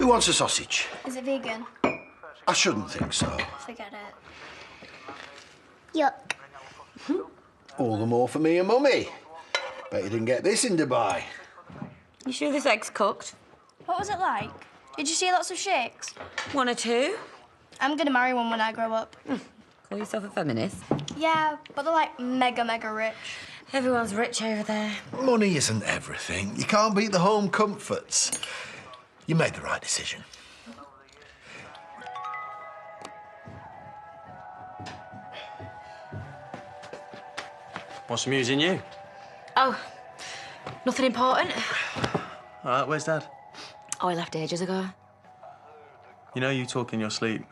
Who wants a sausage? Is it vegan? I shouldn't think so. Forget it. Yuck. All the more for me and Mummy. Bet you didn't get this in Dubai. You sure this egg's cooked? What was it like? Did you see lots of sheikhs? One or two? I'm gonna marry one when I grow up. Call yourself a feminist? Yeah, but they're like mega rich. Everyone's rich over there. Money isn't everything. You can't beat the home comforts. You made the right decision. What's amusing you? Oh, nothing important. All right, where's Dad? Oh, he left ages ago. You know you talk in your sleep.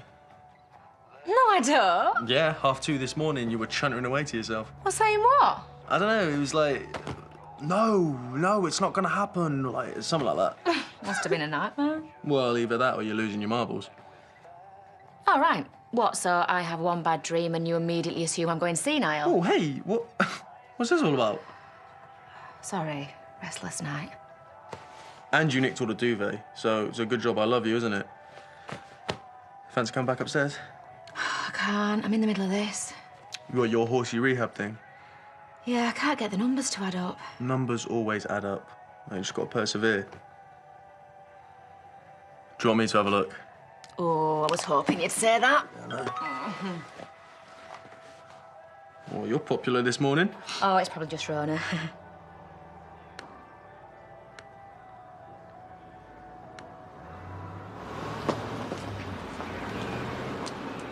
No, I don't. Yeah, 2:30 this morning, you were chuntering away to yourself. Well, saying what? I don't know, it was like, no, it's not gonna happen, like, something like that. Must have been a nightmare. Well, either that or you're losing your marbles. All right. What, so I have one bad dream and you immediately assume I'm going senile? Oh, hey, what's this all about? Sorry, restless night. And you nicked all the duvet, so it's a good job I love you, isn't it? Fancy come back upstairs? I can't. I'm in the middle of this. You got your horsey rehab thing. Yeah, I can't get the numbers to add up. Numbers always add up. You just gotta persevere. Do you want me to have a look? Oh, I was hoping you'd say that. Oh, you're popular this morning. Oh, it's probably just Rona.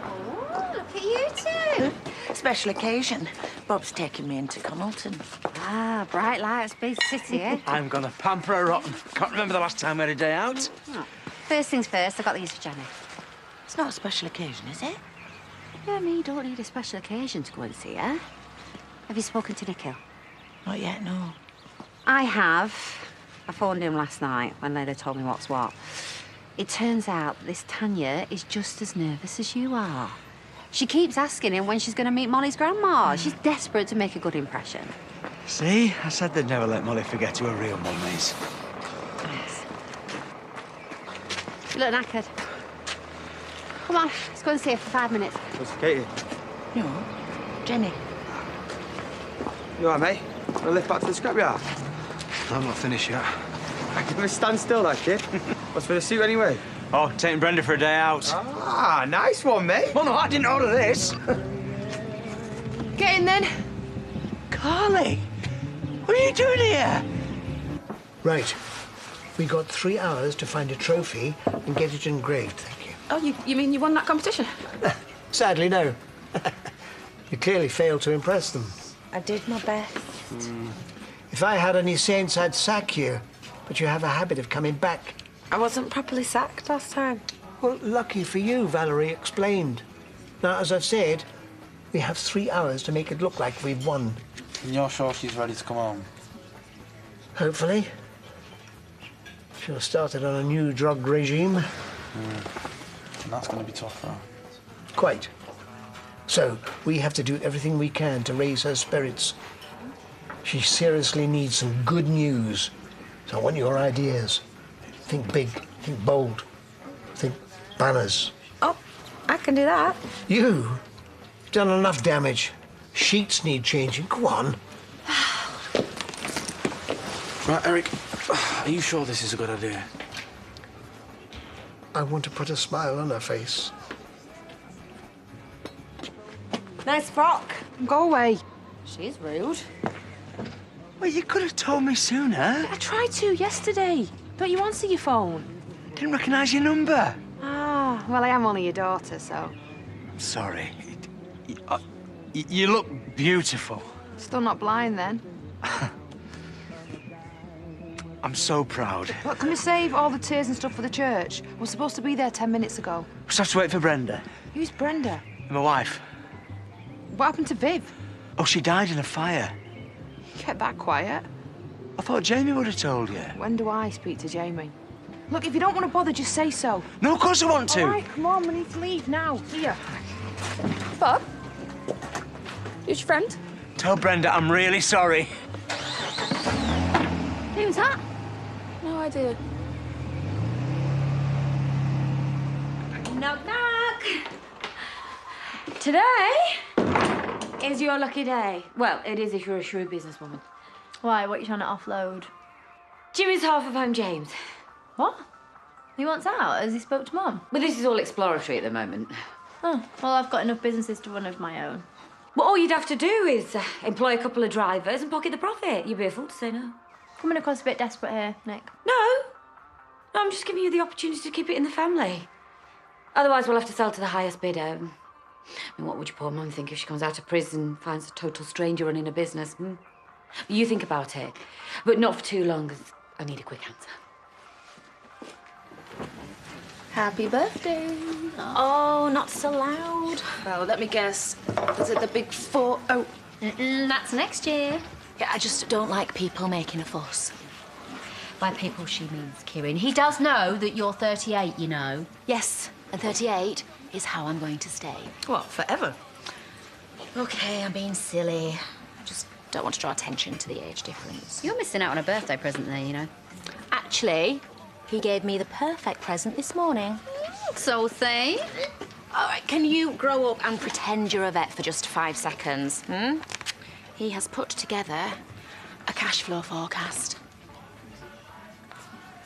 Oh, look at you two. Special occasion. Bob's taking me into Connelton. Ah, bright lights, big city, eh? I'm gonna pamper her rotten. Can't remember the last time we had a day out. Oh. First things first, I got these for Jenny. It's not a special occasion, is it? Yeah, me don't need a special occasion to go and see her. Have you spoken to Nikhil? Not yet, no. I have. I phoned him last night when Leda told me what's what. It turns out that this Tanya is just as nervous as you are. She keeps asking him when she's going to meet Molly's grandma. She's desperate to make a good impression. See? I said they'd never let Molly forget who her real mum is. Yes. You look knackered. Come on, let's go and see her for 5 minutes. What's Katie? No. Jenny. You all right, mate? Want to lift back to the scrapyard? I'm not finished yet. I can stand still, that kid. What's for the suit, anyway? Oh, taking Brenda for a day out. Ah, nice one, mate. Well, no, I didn't order this. Get in, then. Carly, what are you doing here? Right. We got 3 hours to find a trophy and get it engraved, thank you. Oh, you mean you won that competition? Sadly, no. You clearly failed to impress them. I did my best. If I had any saints, I'd sack you. But you have a habit of coming back. I wasn't properly sacked last time. Well, lucky for you, Valerie explained. Now, as I've said, we have 3 hours to make it look like we've won. And you're sure she's ready to come home? Hopefully. She'll have started on a new drug regime. And that's going to be tough for her. Quite. So, we have to do everything we can to raise her spirits. She seriously needs some good news. So I want your ideas. Think big, think bold, think banners. Oh, I can do that. You've done enough damage. Sheets need changing. Go on. Right, Eric, are you sure this is a good idea? I want to put a smile on her face. Nice frock. Go away. She's rude. Well, you could have told me sooner. I tried to yesterday. Don't you answer your phone? Didn't recognise your number. Ah, well, I am only your daughter, so... Sorry. You look beautiful. Still not blind, then. I'm so proud. What, can we save all the tears and stuff for the church? We're supposed to be there 10 minutes ago. Just have to wait for Brenda. Who's Brenda? My wife. What happened to Viv? Oh, she died in a fire. You kept that quiet. I thought Jamie would have told you. When do I speak to Jamie? Look, if you don't want to bother, just say so. No, of course I want to. All right, come on, we need to leave now. Here. Bob? Who's your friend? Tell Brenda I'm really sorry. Who's that? No idea. Knock, knock. Today is your lucky day. Well, it is if you're a shrewd businesswoman. Why? What are you trying to offload? Jimmy's half of I'm James. What? He wants out? Has he spoke to Mum? But this is all exploratory at the moment. Oh, well, I've got enough businesses to run of my own. Well, all you'd have to do is employ a couple of drivers and pocket the profit. You'd be a fool to say no. Coming across a bit desperate here, Nick. No, I'm just giving you the opportunity to keep it in the family. Otherwise, we'll have to sell to the highest bidder. I mean, what would your poor mum think if she comes out of prison and finds a total stranger running a business? You think about it, but not for too long, 'cause I need a quick answer. Happy birthday. Oh, not so loud. Well, let me guess. Is it the big 4-0? That's next year. Yeah, I just don't like people making a fuss. By people, she means Kieran. He does know that you're 38, you know. Yes, and 38 is how I'm going to stay. What, forever? Okay, I'm being silly. I just don't want to draw attention to the age difference. You're missing out on a birthday present there, you know. Actually, he gave me the perfect present this morning. So say. All right, can you grow up and pretend you're a vet for just 5 seconds, He has put together a cash flow forecast.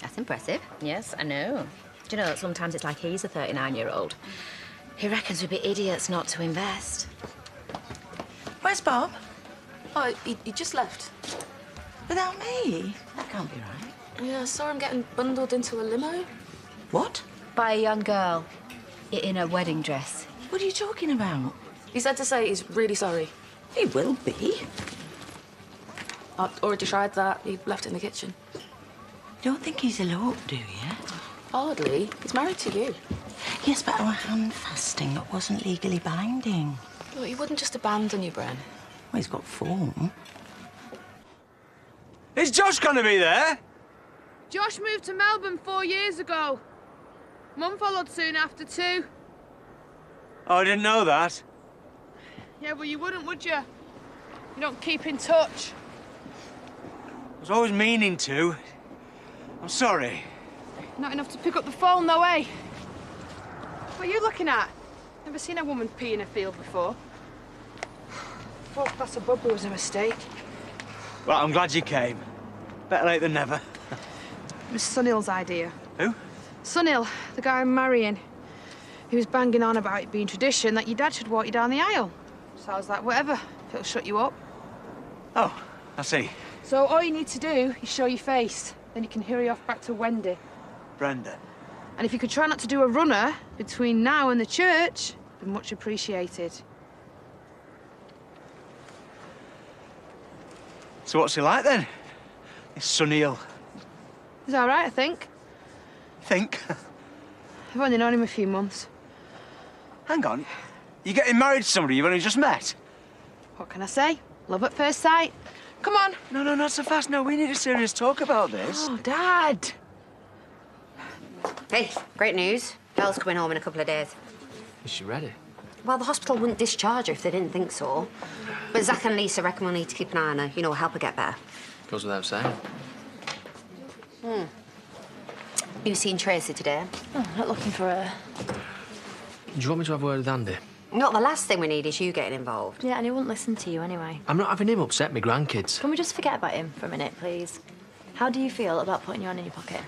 That's impressive. Yes, I know. Do you know that sometimes it's like he's a 39-year-old? He reckons we'd be idiots not to invest. Where's Bob? Oh, he just left. Without me? That can't be right. Yeah, I saw him getting bundled into a limo. What? By a young girl in a wedding dress. What are you talking about? He said to say he's really sorry. He will be. I've already tried that. He left it in the kitchen. You don't think he's eloped, do you? Hardly. He's married to you. Yes, but our hand fasting wasn't legally binding. Look, he wouldn't just abandon you, Bren. Well, he's got form. Is Josh going to be there? Josh moved to Melbourne 4 years ago. Mum followed soon after too. Oh, I didn't know that. Yeah, well, you wouldn't, would you? You don't keep in touch. I was always meaning to. I'm sorry. Not enough to pick up the phone, though, eh? What are you looking at? Never seen a woman pee in a field before. Thought Pastor Bubba was a mistake. Well, I'm glad you came. Better late than never. It was Sunil's idea. Who? Sunil, the guy I'm marrying. He was banging on about it being tradition that your dad should walk you down the aisle. So I was like, whatever, if it'll shut you up. Oh, I see. So all you need to do is show your face. Then you can hurry off back to Wendy. Brenda. And if you could try not to do a runner between now and the church, it'd be much appreciated. So what's he like then? This Sunil. He's all right, I think. Think? I've only known him a few months. Hang on. You're getting married to somebody you've only just met? What can I say? Love at first sight. Come on. No, not so fast. No, we need a serious talk about this. Oh, Dad. Hey, great news. Belle's coming home in a couple of days. Is she ready? Well, the hospital wouldn't discharge her if they didn't think so. But Zach and Lisa reckon we'll need to keep an eye on her, you know, help her get better. Goes without saying. You seen Tracy today? Oh, not looking for her. Do you want me to have a word with Andy? Not the last thing we need is you getting involved. Yeah, and he wouldn't listen to you anyway. I'm not having him upset my grandkids. Can we just forget about him for a minute, please? How do you feel about putting your hand in your pocket?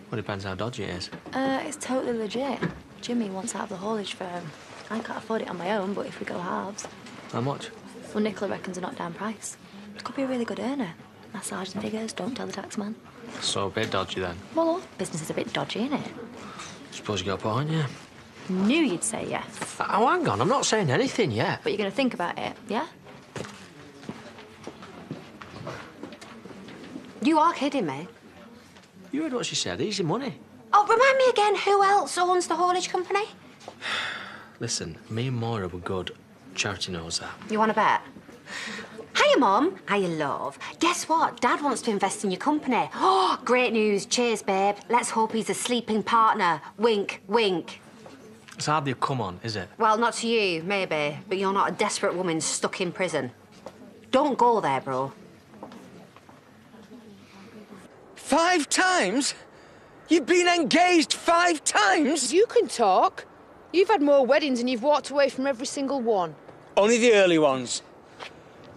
Well, depends how dodgy it is. It's totally legit. Jimmy wants out of the haulage firm. I can't afford it on my own, but if we go halves... How much? Well, Nicola reckons a knockdown price. It could be a really good earner. Massage and figures, don't tell the taxman. So a bit dodgy then. Well, all business is a bit dodgy, isn't it? Suppose you got a point, yeah. Knew you'd say yes. Oh, hang on, I'm not saying anything yet. But you're going to think about it, yeah? You are kidding me. You heard what she said, easy money. Oh, remind me again, who else owns the haulage company? Listen, me and Moira were good. Charity knows that. You want to bet? Hiya, Mum. Hiya, love. Guess what? Dad wants to invest in your company. Oh, great news. Cheers, babe. Let's hope he's a sleeping partner. Wink, wink. It's hardly a come on, is it? Well, not to you, maybe, but you're not a desperate woman stuck in prison. Don't go there, bro. 5 times? You've been engaged 5 times? You can talk. You've had more weddings and you've walked away from every single one. Only the early ones.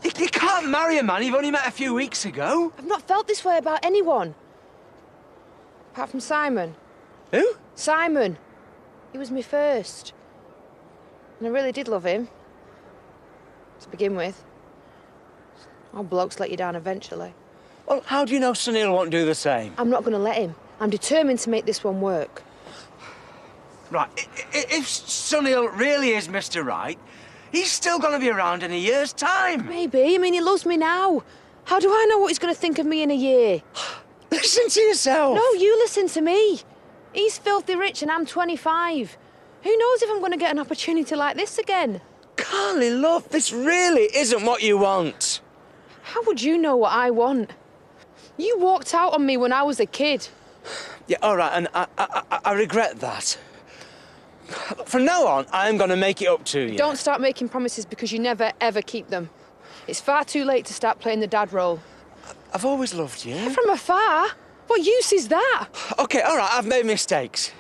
You can't marry a man you've only met a few weeks ago. I've not felt this way about anyone. Apart from Simon. Who? Simon. He was me first. And I really did love him. To begin with. All blokes let you down eventually. Well, how do you know Sunil won't do the same? I'm not going to let him. I'm determined to make this one work. Right, if Sunil really is Mr. Right, he's still going to be around in a year's time. Maybe. I mean, he loves me now. How do I know what he's going to think of me in a year? Listen to yourself. No, you listen to me. He's filthy rich and I'm 25. Who knows if I'm going to get an opportunity like this again? Carly, love, this really isn't what you want. How would you know what I want? You walked out on me when I was a kid. Yeah, all right, and I regret that. From now on, I'm going to make it up to you. Don't start making promises because you never, ever keep them. It's far too late to start playing the dad role. I've always loved you. From afar? What use is that? OK, all right, I've made mistakes.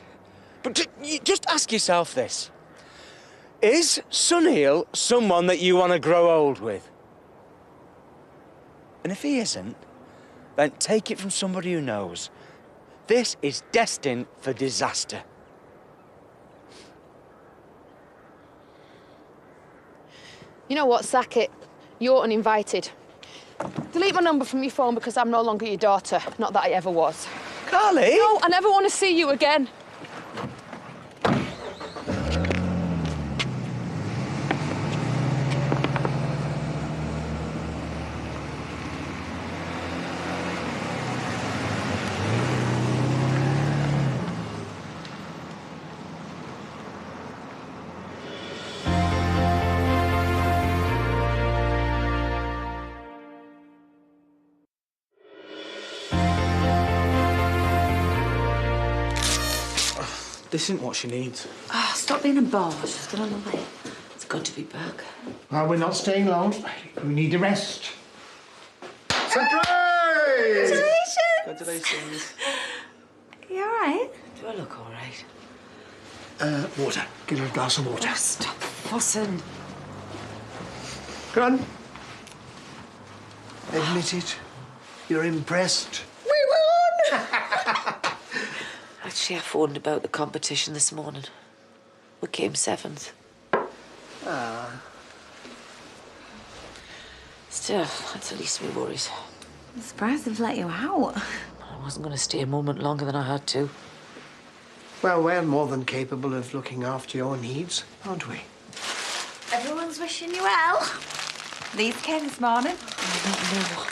But just ask yourself this. Is Sunil someone that you want to grow old with? And if he isn't, then take it from somebody who knows. This is destined for disaster. You know what, sack it. You're uninvited. Delete my number from your phone because I'm no longer your daughter. Not that I ever was. Carly? No, I never want to see you again. This isn't what she needs. Oh, stop being a bore. She's gonna love it. It's good to be back. Well, we're not staying long. We need a rest. Surprise! Congratulations. You all right? Do I look all right? Water. Get her a glass of water. Oh, stop fussing. Go on. Admit it. You're impressed. We won! Actually, I phoned about the competition this morning. We came 7th. Ah. Still, that's the least of my worries. I'm surprised they've let you out. I wasn't going to stay a moment longer than I had to. Well, we're more than capable of looking after your needs, aren't we? Everyone's wishing you well. These came this morning. I don't know.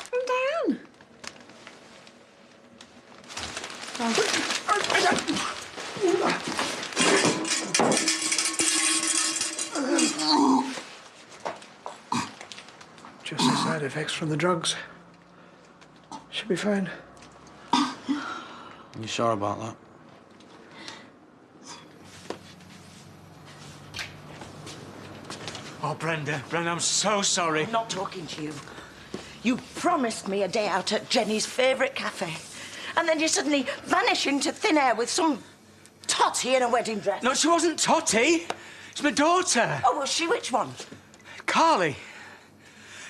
From Diane. Just the side effects from the drugs. Should be fine. You sure about that? Oh, Brenda, I'm so sorry. I'm not talking to you. You promised me a day out at Jenny's favourite cafe. And then you suddenly vanish into thin air with some totty in a wedding dress. No, she wasn't Totty. It's my daughter. Oh, was she? Which one? Carly.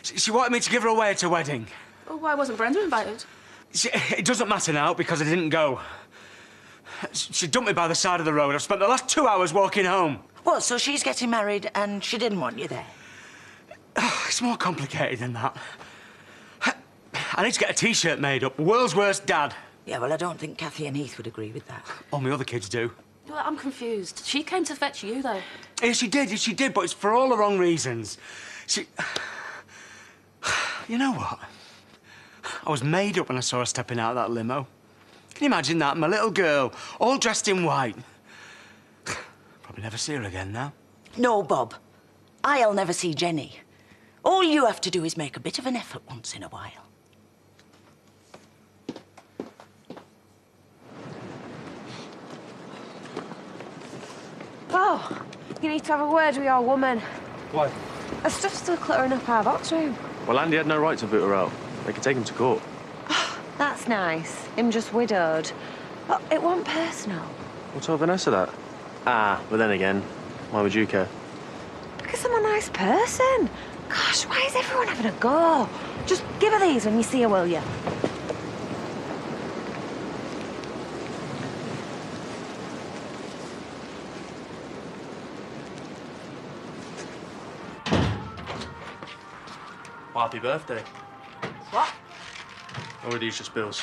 She wanted me to give her away at her wedding. Oh, why wasn't Brenda invited? It doesn't matter now because I didn't go. She dumped me by the side of the road. I've spent the last 2 hours walking home. Well, so she's getting married and she didn't want you there? It's more complicated than that. I need to get a T-shirt made up. World's worst dad. Yeah, well, I don't think Kathy and Heath would agree with that. All my other kids do. Well, I'm confused. She came to fetch you, though. Yeah, she did, but it's for all the wrong reasons. She... You know what? I was made up when I saw her stepping out of that limo. Can you imagine that? My little girl, all dressed in white. Probably never see her again now. No, Bob. I'll never see Jenny. All you have to do is make a bit of an effort once in a while. Oh, you need to have a word with your woman. Why? Her stuff's still cluttering up our box room. Well, Andy had no right to boot her out. They could take him to court. That's nice. Him just widowed. Well, it wasn't personal. What's all Vanessa that? Ah, but then again, why would you care? Because I'm a nice person. Gosh, why is everyone having a go? Just give her these when you see her, will you? Well, happy birthday. What? Or are these just bills?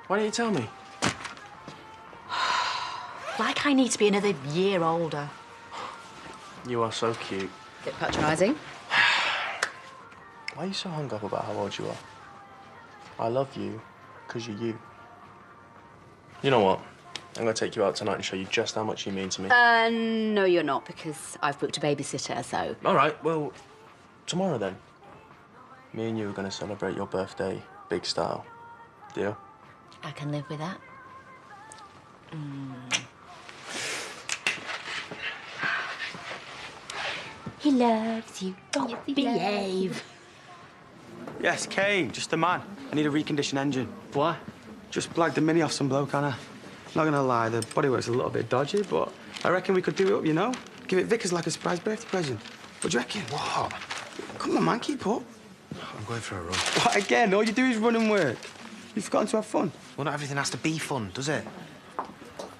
Why didn't you tell me? Like I need to be another year older. You are so cute. Bit patronising. Why are you so hung up about how old you are? I love you because you're you. You know what? I'm going to take you out tonight and show you just how much you mean to me. No, you're not, because I've booked a babysitter, so... All right, well, tomorrow then. Me and you are going to celebrate your birthday big style. Deal? I can live with that. He loves you. Oh, behave. Yes, Kane, just the man. I need a reconditioned engine. Why? Just blagged the Mini off some bloke, Anna. Not gonna lie, the bodywork's a little bit dodgy, but I reckon we could do it up, you know? Give it Vickers like a surprise birthday present. What do you reckon? What? Come on, man, keep up. I'm going for a run. What, again? All you do is run and work. You've forgotten to have fun. Well, not everything has to be fun, does it?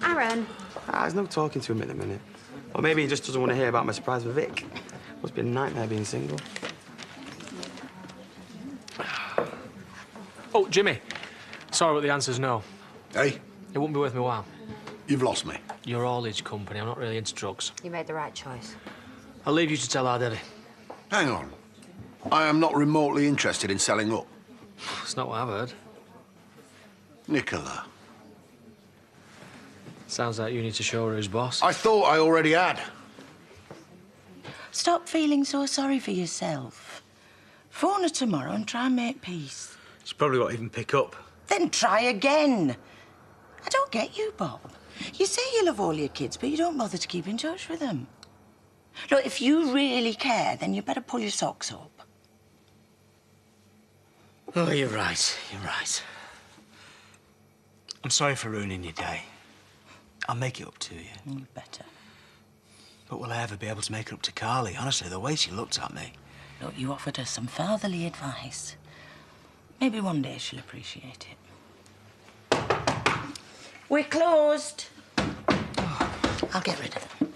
Aaron. There's no talking to him at the minute. Or maybe he just doesn't want to hear about my surprise with Vic. Must be a nightmare being single. Oh, Jimmy. Sorry, but the answer's no. Hey, It wouldn't be worth my while. you've lost me. Your haulage company. I'm not really into drugs. You made the right choice. I'll leave you to tell our daddy. Hang on. I am not remotely interested in selling up. It's not what I've heard. Nicola. Sounds like you need to show her who's boss. I thought I already had. Stop feeling so sorry for yourself. Phone her tomorrow and try and make peace. She probably won't even pick up. Then try again. I don't get you, Bob. You say you love all your kids, but you don't bother to keep in touch with them. Look, if you really care, then you better pull your socks up. Oh, you're right. You're right. I'm sorry for ruining your day. I'll make it up to you. You better. But will I ever be able to make it up to Carly? Honestly, the way she looked at me. Look, you offered her some fatherly advice. Maybe one day she'll appreciate it. We're closed. Oh, I'll get rid of them.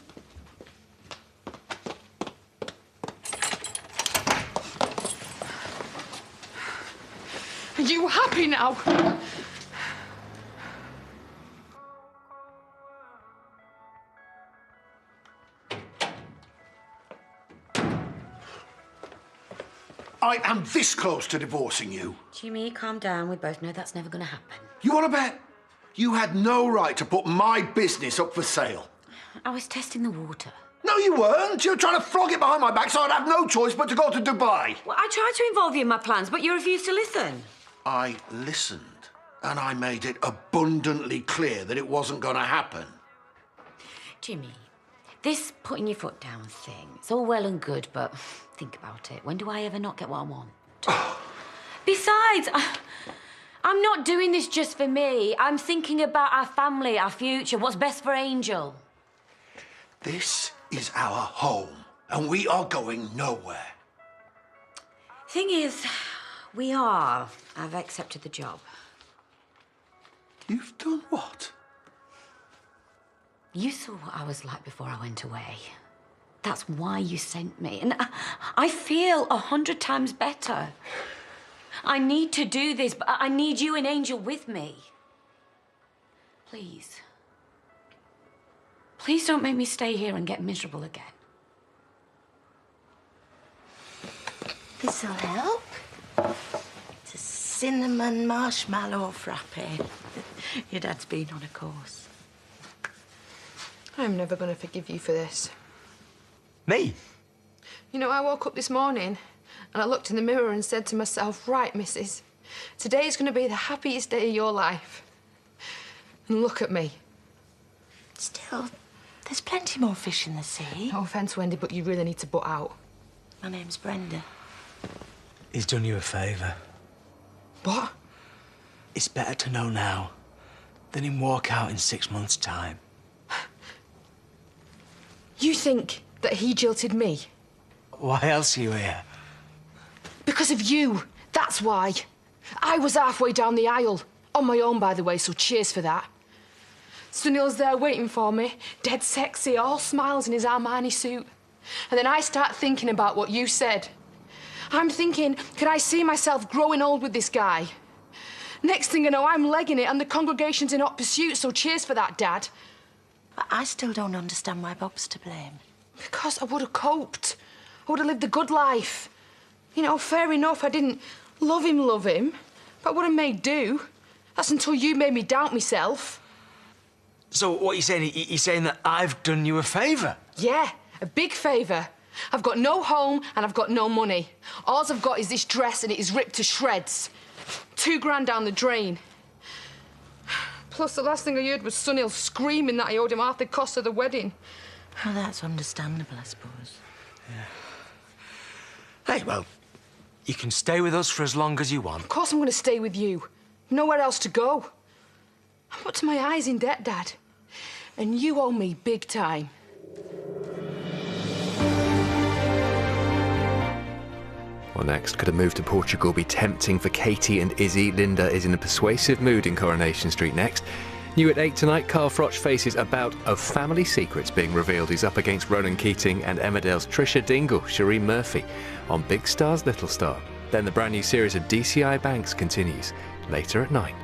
Are you happy now? I am this close to divorcing you. Jimmy, calm down. We both know that's never going to happen. You want to bet? You had no right to put my business up for sale. I was testing the water. No, you weren't. You were trying to flog it behind my back so I'd have no choice but to go to Dubai. Well, I tried to involve you in my plans, but you refused to listen. I listened, and I made it abundantly clear that it wasn't going to happen. Jimmy, this putting your foot down thing, it's all well and good, but think about it. When do I ever not get what I want? Besides, I'm not doing this just for me. I'm thinking about our family, our future, what's best for Angel. This is our home, and we are going nowhere. Thing is, we are. I've accepted the job. You've done what? You saw what I was like before I went away. That's why you sent me. And I feel 100 times better. I need to do this, but I need you and Angel with me. Please. Please don't make me stay here and get miserable again. This'll help. It's a cinnamon marshmallow frappe. Your dad's been on a course. I'm never going to forgive you for this. Me? You know, I woke up this morning and I looked in the mirror and said to myself, right, missus, today's going to be the happiest day of your life. And look at me. Still, there's plenty more fish in the sea. No offence, Wendy, but you really need to butt out. My name's Brenda. He's done you a favour. What? It's better to know now than him walk out in 6 months' time. You think that he jilted me? Why else are you here? Because of you. That's why. I was halfway down the aisle. On my own, by the way, so cheers for that. Sunil's there waiting for me, dead sexy, all smiles in his Armani suit. And then I start thinking about what you said. I'm thinking, could I see myself growing old with this guy? Next thing I know, I'm legging it and the congregation's in hot pursuit, so cheers for that, Dad. I still don't understand why Bob's to blame. Because I would have coped. I would have lived a good life. You know, fair enough, I didn't love him, but I would have made do. That's until you made me doubt myself. So what are you saying? You're saying that I've done you a favour? Yeah, a big favour. I've got no home and I've got no money. All I've got is this dress and it is ripped to shreds. $2,000 down the drain. Plus, the last thing I heard was Sunil screaming that I owed him half the cost of the wedding. Well, that's understandable, I suppose. Yeah. Hey, well, you can stay with us for as long as you want. Of course I'm going to stay with you. Nowhere else to go. I'm up to my eyes in debt, Dad. And you owe me big time. Well, next, could a move to Portugal be tempting for Katie and Izzy? Linda is in a persuasive mood in Coronation Street next. New at 8 tonight, Carl Froch faces a bout of family secrets being revealed. He's up against Ronan Keating and Emmerdale's Trisha Dingle, Sheree Murphy on Big Star's Little Star. Then the brand new series of DCI Banks continues later at 9.